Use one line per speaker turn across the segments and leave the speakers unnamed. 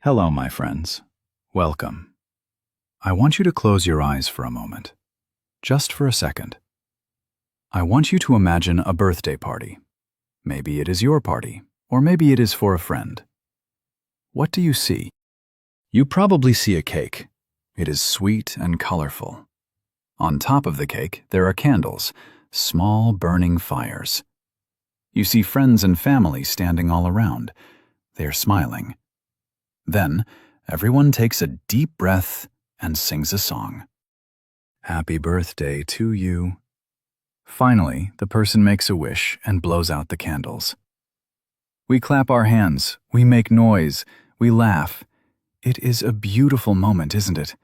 Hello, my friends. Welcome. I want you to close your eyes for a moment, just for a second. I want you to imagine a birthday party. Maybe it is your party, or maybe it is for a friend. What do you see? You probably see a cake. It is sweet and colorful. On top of the cake, there are candles, small burning fires. You see friends and family standing all around. They are smiling. Then, everyone takes a deep breath and sings a song. Happy birthday to you. Finally, the person makes a wish and blows out the candles. We clap our hands, we make noise, we laugh. It is a beautiful moment, isn't it?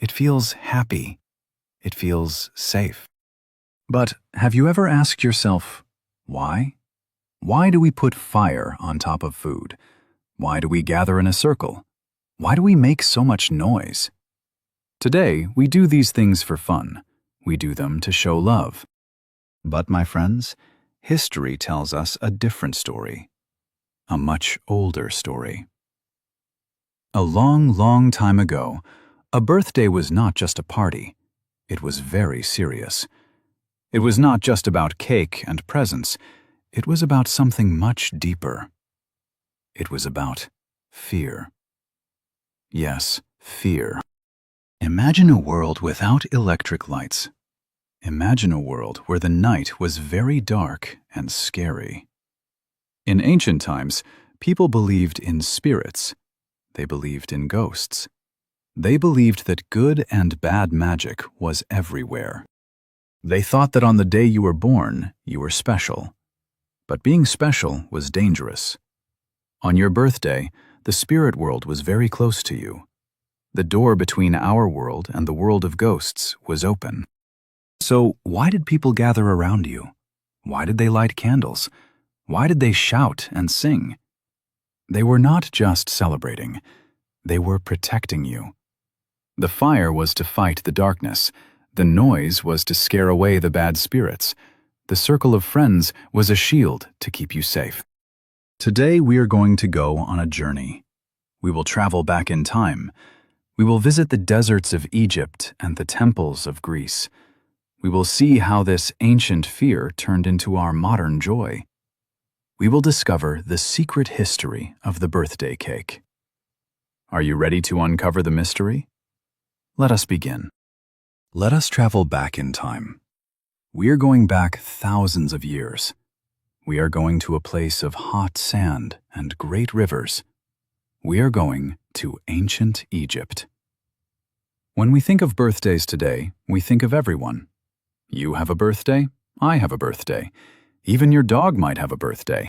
It feels happy. It feels safe. But have you ever asked yourself, why? Why do we put fire on top of food? Why do we gather in a circle? Why do we make so much noise? Today, we do these things for fun. We do them to show love. But, my friends, history tells us a different story. A much older story. A long, long time ago, a birthday was not just a party. It was very serious. It was not just about cake and presents. It was about something much deeper. It was about fear. Yes, fear. Imagine a world without electric lights. Imagine a world where the night was very dark and scary. In ancient times, people believed in spirits. They believed in ghosts. They believed that good and bad magic was everywhere. They thought that on the day you were born, you were special. But being special was dangerous. On your birthday, the spirit world was very close to you. The door between our world and the world of ghosts was open. So why did people gather around you? Why did they light candles? Why did they shout and sing? They were not just celebrating. They were protecting you. The fire was to fight the darkness. The noise was to scare away the bad spirits. The circle of friends was a shield to keep you safe. Today we are going to go on a journey. We will travel back in time. We will visit the deserts of Egypt and the temples of Greece. We will see how this ancient fear turned into our modern joy. We will discover the secret history of the birthday cake. Are you ready to uncover the mystery? Let us begin. Let us travel back in time. We are going back thousands of years. We are going to a place of hot sand and great rivers. We are going to ancient Egypt. When we think of birthdays today, we think of everyone. You have a birthday, I have a birthday. Even your dog might have a birthday.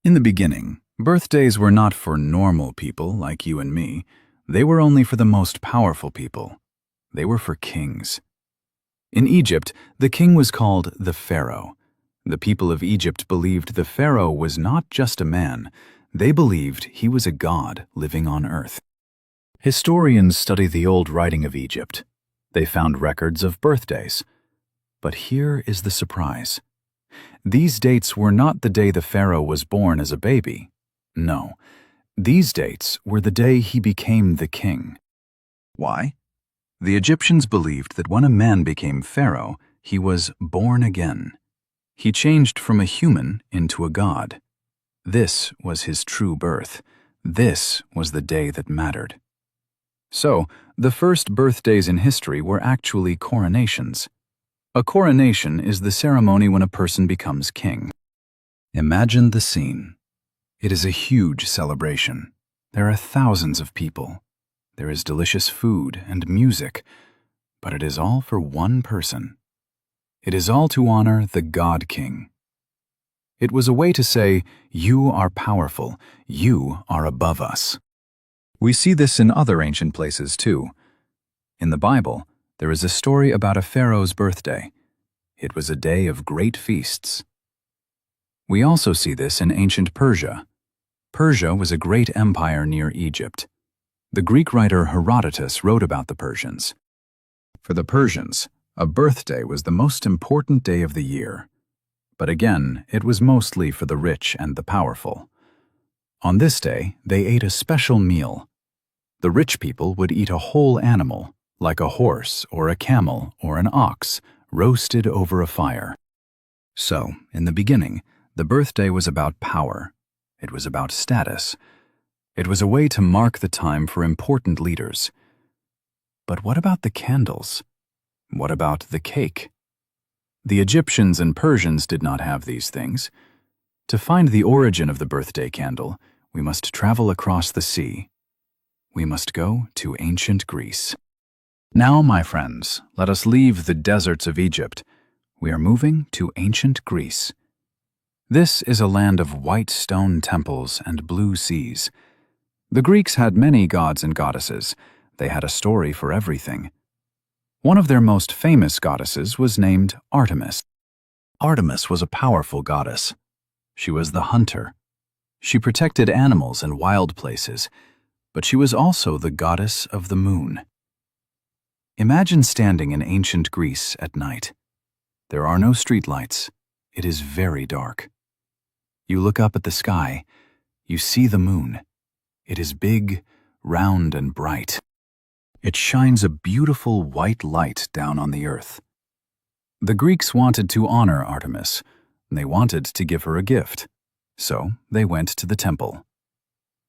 In the beginning, birthdays were not for normal people like you and me. They were only for the most powerful people. They were for kings. In Egypt, the king was called the Pharaoh. The people of Egypt believed the Pharaoh was not just a man. They believed he was a god living on earth. Historians study the old writing of Egypt. They found records of birthdays. But here is the surprise. These dates were not the day the Pharaoh was born as a baby. No, these dates were the day he became the king. Why? The Egyptians believed that when a man became Pharaoh, he was born again. He changed from a human into a god. This was his true birth. This was the day that mattered. So, the first birthdays in history were actually coronations. A coronation is the ceremony when a person becomes king. Imagine the scene. It is a huge celebration. There are thousands of people. There is delicious food and music, but it is all for one person. It is all to honor the God King. It was a way to say, you are powerful, you are above us. We see this in other ancient places too. In the Bible, there is a story about a pharaoh's birthday. It was a day of great feasts. We also see this in ancient Persia. Persia was a great empire near Egypt. The Greek writer Herodotus wrote about the Persians. For the Persians, a birthday was the most important day of the year. But again, it was mostly for the rich and the powerful. On this day, they ate a special meal, The rich people would eat a whole animal, like a horse or a camel or an ox, roasted over a fire. So, in the beginning, the birthday was about power. It was about status. It was a way to mark the time for important leaders. But what about the candles? What about the cake? The Egyptians and Persians did not have these things. To find the origin of the birthday candle, we must travel across the sea. We must go to ancient Greece. Now, my friends, let us leave the deserts of Egypt. We are moving to ancient Greece. This is a land of white stone temples and blue seas. The Greeks had many gods and goddesses. They had a story for everything. One of their most famous goddesses was named Artemis. Artemis was a powerful goddess. She was the hunter. She protected animals in wild places, but she was also the goddess of the moon. Imagine standing in ancient Greece at night. There are no streetlights. It is very dark. You look up at the sky. You see the moon. It is big, round, and bright. It shines a beautiful white light down on the earth. The Greeks wanted to honor Artemis. They wanted to give her a gift. So they went to the temple.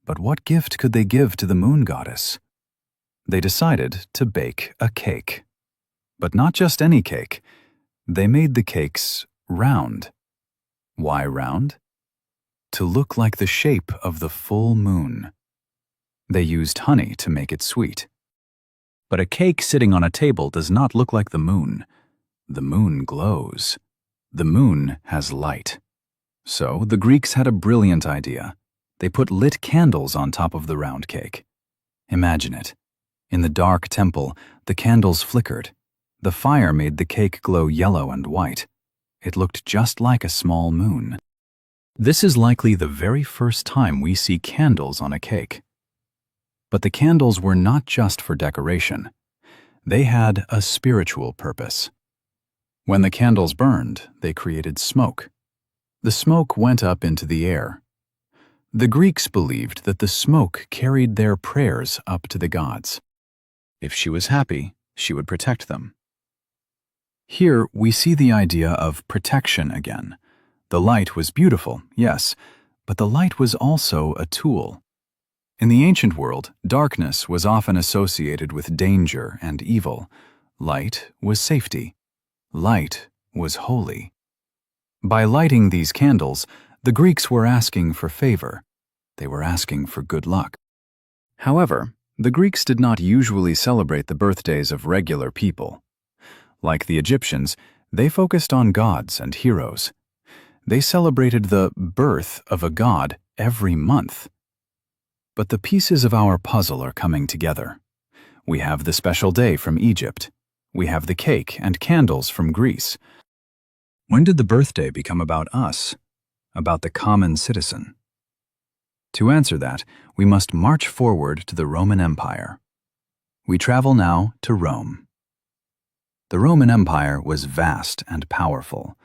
But what gift could they give to the moon goddess? They decided to bake a cake. But not just any cake. They made the cakes round. Why round? To look like the shape of the full moon. They used honey to make it sweet. But a cake sitting on a table does not look like the moon. The moon glows. The moon has light. So the Greeks had a brilliant idea. They put lit candles on top of the round cake. Imagine it. In the dark temple, the candles flickered. The fire made the cake glow yellow and white. It looked just like a small moon. This is likely the very first time we see candles on a cake. But the candles were not just for decoration. They had a spiritual purpose. When the candles burned, they created smoke. The smoke went up into the air. The Greeks believed that the smoke carried their prayers up to the gods. If she was happy, she would protect them. Here we see the idea of protection again. The light was beautiful, yes, but the light was also a tool. In the ancient world, darkness was often associated with danger and evil. Light was safety. Light was holy. By lighting these candles, the Greeks were asking for favor. They were asking for good luck. However, the Greeks did not usually celebrate the birthdays of regular people. Like the Egyptians, they focused on gods and heroes. They celebrated the birth of a god every month. But the pieces of our puzzle are coming together. We have the special day from Egypt. We have the cake and candles from Greece. When did the birthday become about us? About the common citizen? To answer that, we must march forward to the Roman Empire. We travel now to Rome. The Roman Empire was vast and powerful.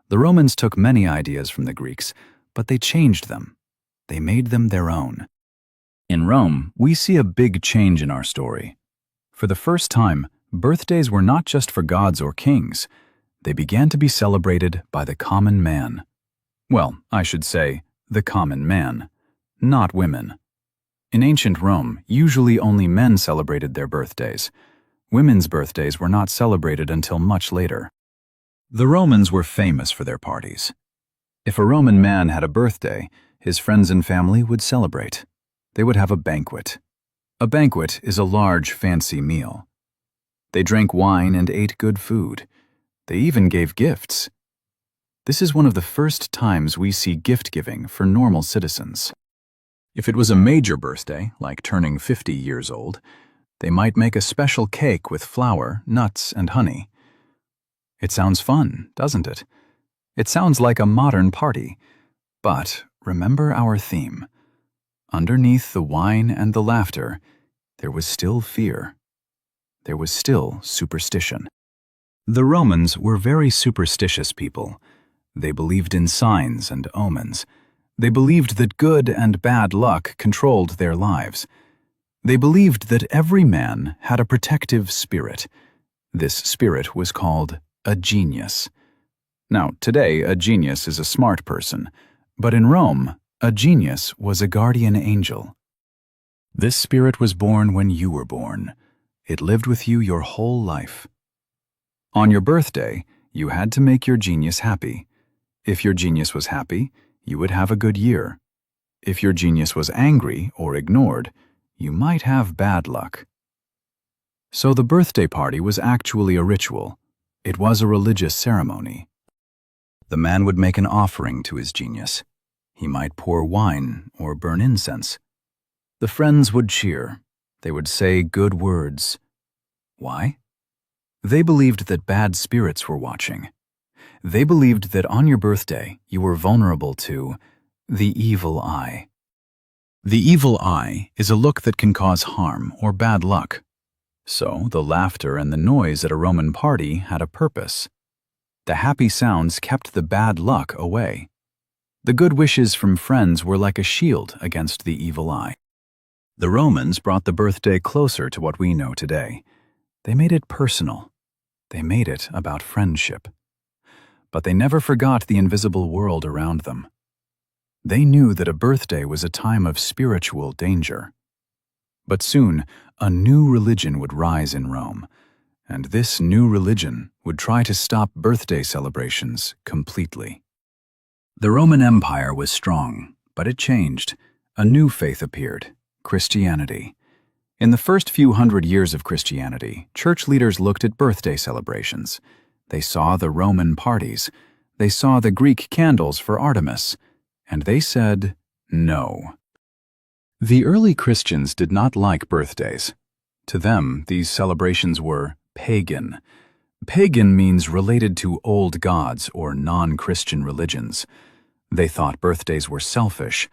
The Romans took many ideas from the Greeks, but they changed them. They made them their own. In Rome, we see a big change in our story. For the first time, birthdays were not just for gods or kings. They began to be celebrated by the common man. Well, I should say, the common man, not women. In ancient Rome, usually only men celebrated their birthdays. Women's birthdays were not celebrated until much later. The Romans were famous for their parties. If a Roman man had a birthday, his friends and family would celebrate. They would have a banquet. A banquet is a large, fancy meal. They drank wine and ate good food. They even gave gifts. This is one of the first times we see gift-giving for normal citizens. If it was a major birthday, like turning 50 years old, they might make a special cake with flour, nuts, and honey. It sounds fun, doesn't it? It sounds like a modern party. But remember our theme. Underneath the wine and the laughter, there was still fear. There was still superstition. The Romans were very superstitious people. They believed in signs and omens. They believed that good and bad luck controlled their lives. They believed that every man had a protective spirit. This spirit was called a genius. Now, today, a genius is a smart person, but in Rome, a genius was a guardian angel. This spirit was born when you were born. It lived with you your whole life. On your birthday, you had to make your genius happy. If your genius was happy, you would have a good year. If your genius was angry or ignored, you might have bad luck. So the birthday party was actually a ritual. It was a religious ceremony. The man would make an offering to his genius. He might pour wine or burn incense. The friends would cheer. They would say good words. Why? They believed that bad spirits were watching. They believed that on your birthday you were vulnerable to the evil eye. The evil eye is a look that can cause harm or bad luck. So the laughter and the noise at a Roman party had a purpose. The happy sounds kept the bad luck away. The good wishes from friends were like a shield against the evil eye. The Romans brought the birthday closer to what we know today. They made it personal. They made it about friendship. But they never forgot the invisible world around them. They knew that a birthday was a time of spiritual danger. But soon, a new religion would rise in Rome, and this new religion would try to stop birthday celebrations completely. The Roman Empire was strong, but it changed. A new faith appeared, Christianity. In the first few hundred years of Christianity, church leaders looked at birthday celebrations. They saw the Roman parties. They saw the Greek candles for Artemis. And they said, no. The early Christians did not like birthdays. To them, these celebrations were pagan. Pagan means related to old gods or non-Christian religions. They thought birthdays were selfish.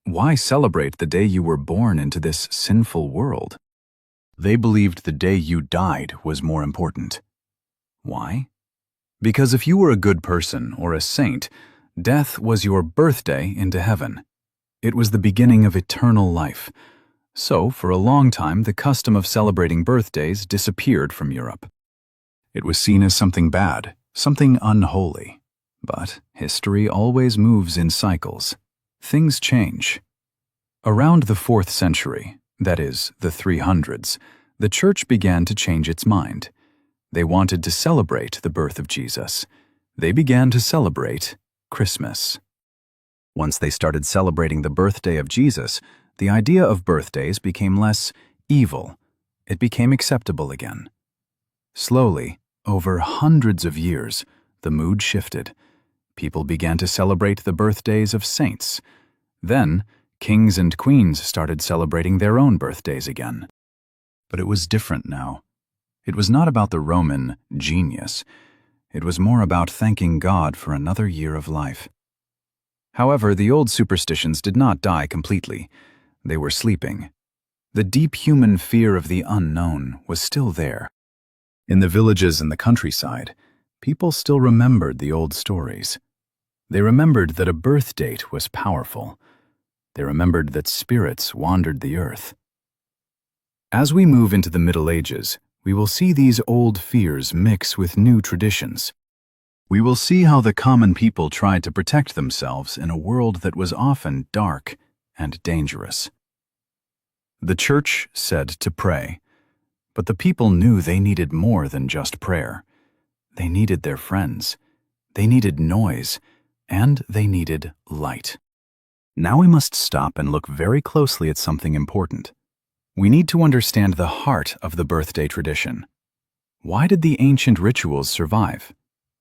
Why celebrate the day you were born into this sinful world? They believed the day you died was more important. Why? Because if you were a good person or a saint, death was your birthday into heaven. It was the beginning of eternal life. So, for a long time, the custom of celebrating birthdays disappeared from Europe. It was seen as something bad, something unholy. But history always moves in cycles. Things change. Around the 4th century, that is, the 300s, the church began to change its mind. They wanted to celebrate the birth of Jesus. They began to celebrate Christmas. Once they started celebrating the birthday of Jesus, the idea of birthdays became less evil. It became acceptable again. Slowly, over hundreds of years, the mood shifted. People began to celebrate the birthdays of saints. Then, kings and queens started celebrating their own birthdays again. But it was different now. It was not about the Roman genius. It was more about thanking God for another year of life. However, the old superstitions did not die completely. They were sleeping. The deep human fear of the unknown was still there. In the villages and the countryside, people still remembered the old stories. They remembered that a birth date was powerful. They remembered that spirits wandered the earth. As we move into the Middle Ages, we will see these old fears mix with new traditions. We will see how the common people tried to protect themselves in a world that was often dark and dangerous. The church said to pray, but the people knew they needed more than just prayer. They needed their friends. They needed noise, and they needed light. Now we must stop and look very closely at something important. We need to understand the heart of the birthday tradition. Why did the ancient rituals survive?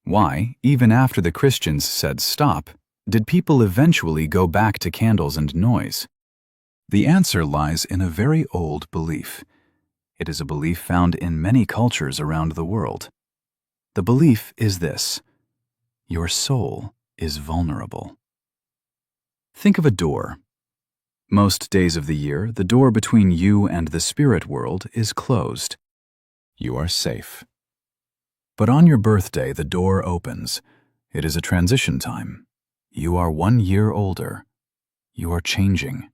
Why, even after the Christians said stop, did people eventually go back to candles and noise? The answer lies in a very old belief. It is a belief found in many cultures around the world. The belief is this: your soul is vulnerable. Think of a door. Most days of the year, the door between you and the spirit world is closed. You are safe. But on your birthday, the door opens. It is a transition time. You are 1 year older. You are changing.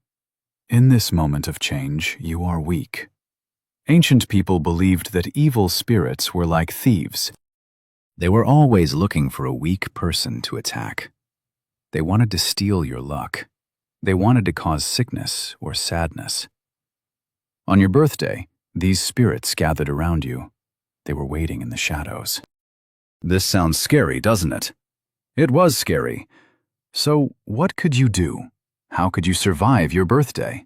In this moment of change, you are weak. Ancient people believed that evil spirits were like thieves. They were always looking for a weak person to attack. They wanted to steal your luck. They wanted to cause sickness or sadness. On your birthday, these spirits gathered around you. They were waiting in the shadows. This sounds scary, doesn't it? It was scary. So, what could you do? How could you survive your birthday?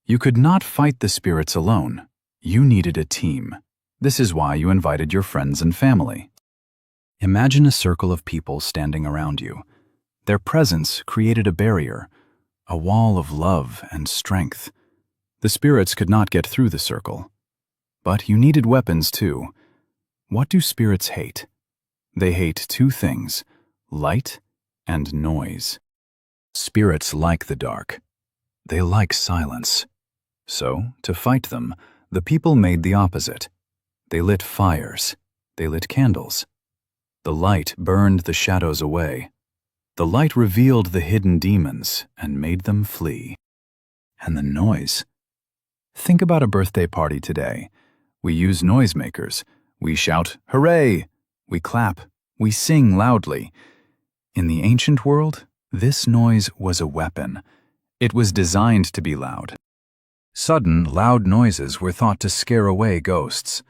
You could not fight the spirits alone. You needed a team. This is why you invited your friends and family. Imagine a circle of people standing around you. Their presence created a barrier, a wall of love and strength. The spirits could not get through the circle. But you needed weapons too. What do spirits hate? They hate two things: light and noise. Spirits like the dark. They like silence. So, to fight them, the people made the opposite. They lit fires. They lit candles. The light burned the shadows away. The light revealed the hidden demons and made them flee. And the noise. Think about a birthday party today. We use noisemakers. We shout, "Hooray!" We clap. We sing loudly. In the ancient world, this noise was a weapon. It was designed to be loud. Sudden, loud noises were thought to scare away ghosts.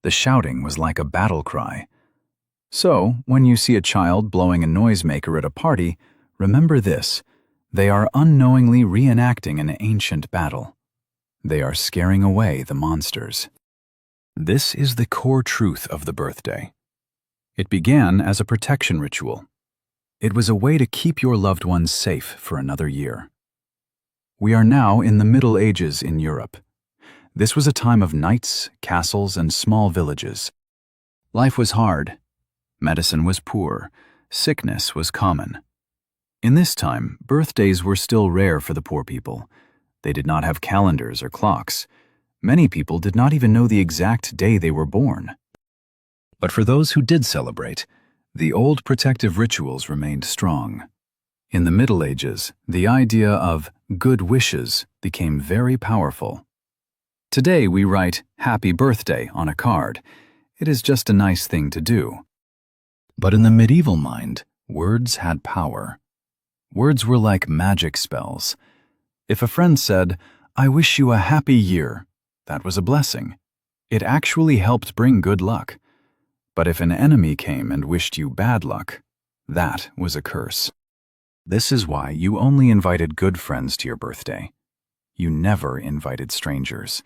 The shouting was like a battle cry. So, when you see a child blowing a noisemaker at a party, remember this: they are unknowingly reenacting an ancient battle. They are scaring away the monsters. This is the core truth of the birthday. It began as a protection ritual. It was a way to keep your loved ones safe for another year. We are now in the Middle Ages in Europe. This was a time of knights, castles, and small villages. Life was hard. Medicine was poor. Sickness was common. In this time, birthdays were still rare for the poor people. They did not have calendars or clocks. Many people did not even know the exact day they were born. But for those who did celebrate, the old protective rituals remained strong. In the Middle Ages, the idea of good wishes became very powerful. Today we write "Happy Birthday" on a card. It is just a nice thing to do. But in the medieval mind, words had power. Words were like magic spells. If a friend said, "I wish you a happy year," that was a blessing. It actually helped bring good luck. But if an enemy came and wished you bad luck, that was a curse. This is why you only invited good friends to your birthday. You never invited strangers.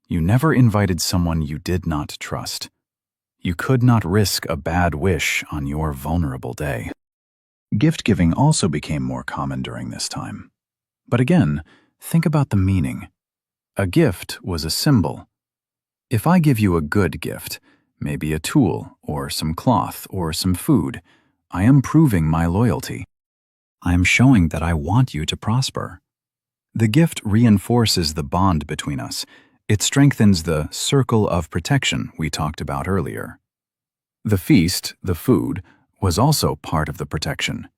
You never invited someone you did not trust. You could not risk a bad wish on your vulnerable day. Gift giving also became more common during this time. But again, think about the meaning. A gift was a symbol. If I give you a good gift, maybe a tool, or some cloth, or some food, I am proving my loyalty. I am showing that I want you to prosper. The gift reinforces the bond between us. It strengthens the circle of protection we talked about earlier. The feast, the food, was also part of the protection.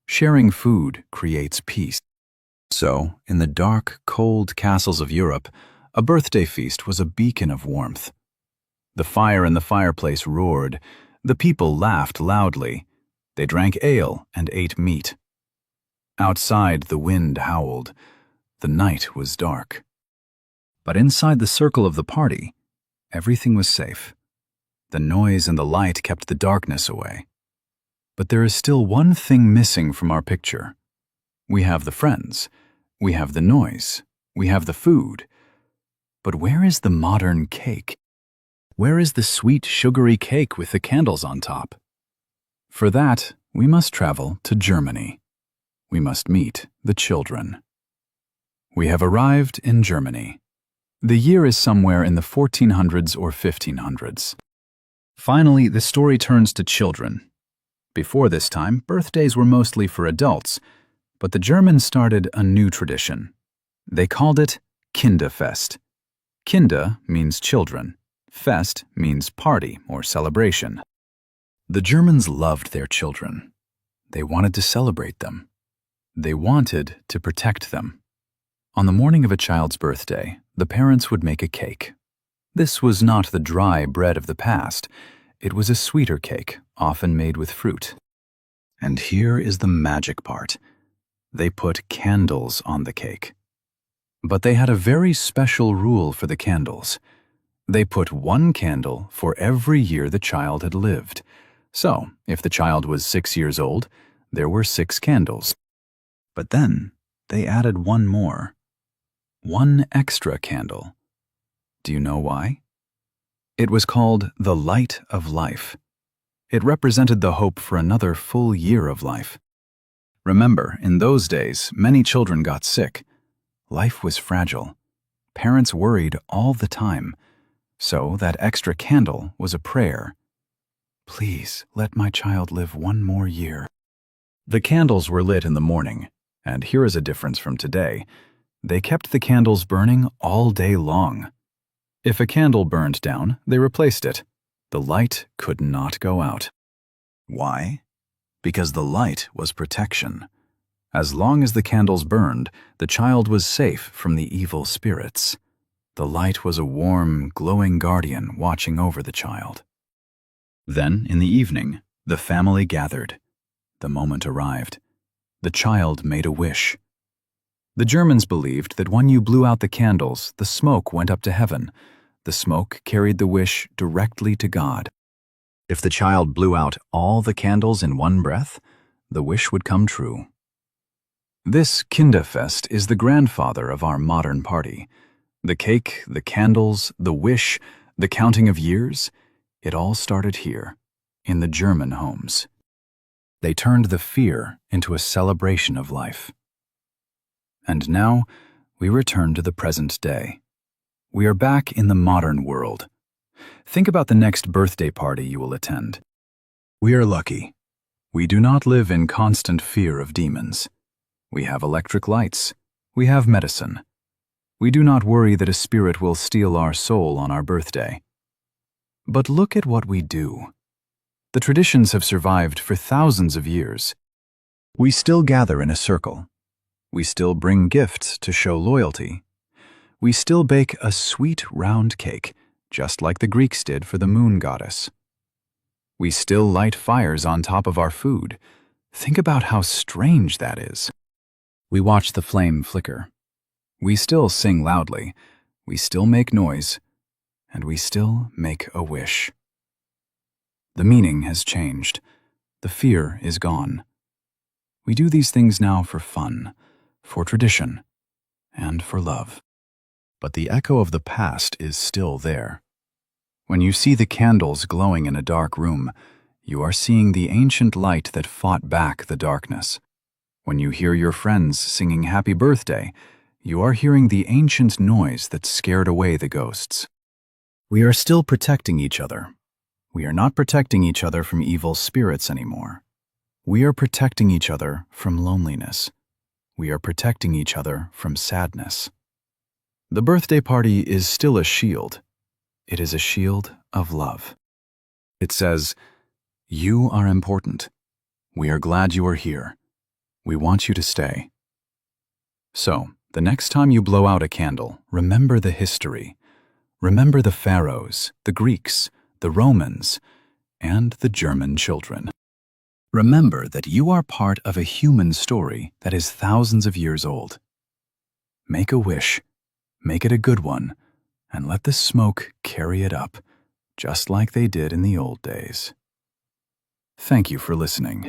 Sharing food creates peace. So, in the dark, cold castles of Europe, a birthday feast was a beacon of warmth. The fire in the fireplace roared. The people laughed loudly. They drank ale and ate meat. Outside, the wind howled. The night was dark. But inside the circle of the party, everything was safe. The noise and the light kept the darkness away. But there is still one thing missing from our picture. We have the friends. We have the noise. We have the food. But where is the modern cake? Where is the sweet, sugary cake with the candles on top? For that, we must travel to Germany. We must meet the children. We have arrived in Germany. The year is somewhere in the 1400s or 1500s. Finally, the story turns to children. Before this time, birthdays were mostly for adults, but the Germans started a new tradition. They called it Kinderfest. Kinder means children. Fest means party or celebration. The Germans loved their children. They wanted to celebrate them. They wanted to protect them. On the morning of a child's birthday, the parents would make a cake. This was not the dry bread of the past. It was a sweeter cake, often made with fruit. And here is the magic part. They put candles on the cake. But they had a very special rule for the candles. They put one candle for every year the child had lived. So, if the child was 6 years old, there were 6 candles. But then, they added one more. One extra candle. Do you know why? It was called the light of life. It represented the hope for another full year of life. Remember, in those days, many children got sick. Life was fragile. Parents worried all the time. So that extra candle was a prayer. Please, let my child live one more year. The candles were lit in the morning, and here is a difference from today. They kept the candles burning all day long. If a candle burned down, they replaced it. The light could not go out. Why? Because the light was protection. As long as the candles burned, the child was safe from the evil spirits. The light was a warm, glowing guardian watching over the child. Then, in the evening, the family gathered. The moment arrived. The child made a wish. The Germans believed that when you blew out the candles, the smoke went up to heaven. The smoke carried the wish directly to God. If the child blew out all the candles in one breath, the wish would come true. This Kinderfest is the grandfather of our modern party. The cake, the candles, the wish, the counting of years, it all started here, in the German homes. They turned the fear into a celebration of life. And now, we return to the present day. We are back in the modern world. Think about the next birthday party you will attend. We are lucky. We do not live in constant fear of demons. We have electric lights. We have medicine. We do not worry that a spirit will steal our soul on our birthday. But look at what we do. The traditions have survived for thousands of years. We still gather in a circle. We still bring gifts to show loyalty. We still bake a sweet round cake, just like the Greeks did for the moon goddess. We still light fires on top of our food. Think about how strange that is. We watch the flame flicker. We still sing loudly. We still make noise. And we still make a wish. The meaning has changed. The fear is gone. We do these things now for fun, for tradition, and for love. But the echo of the past is still there. When you see the candles glowing in a dark room, you are seeing the ancient light that fought back the darkness. When you hear your friends singing happy birthday, you are hearing the ancient noise that scared away the ghosts. We are still protecting each other. We are not protecting each other from evil spirits anymore. We are protecting each other from loneliness. We are protecting each other from sadness. The birthday party is still a shield. It is a shield of love. It says, "You are important. We are glad you are here. We want you to stay." So, the next time you blow out a candle, remember the history. Remember the pharaohs, the Greeks, the Romans, and the German children. Remember that you are part of a human story that is thousands of years old. Make a wish, make it a good one, and let the smoke carry it up, just like they did in the old days. Thank you for listening.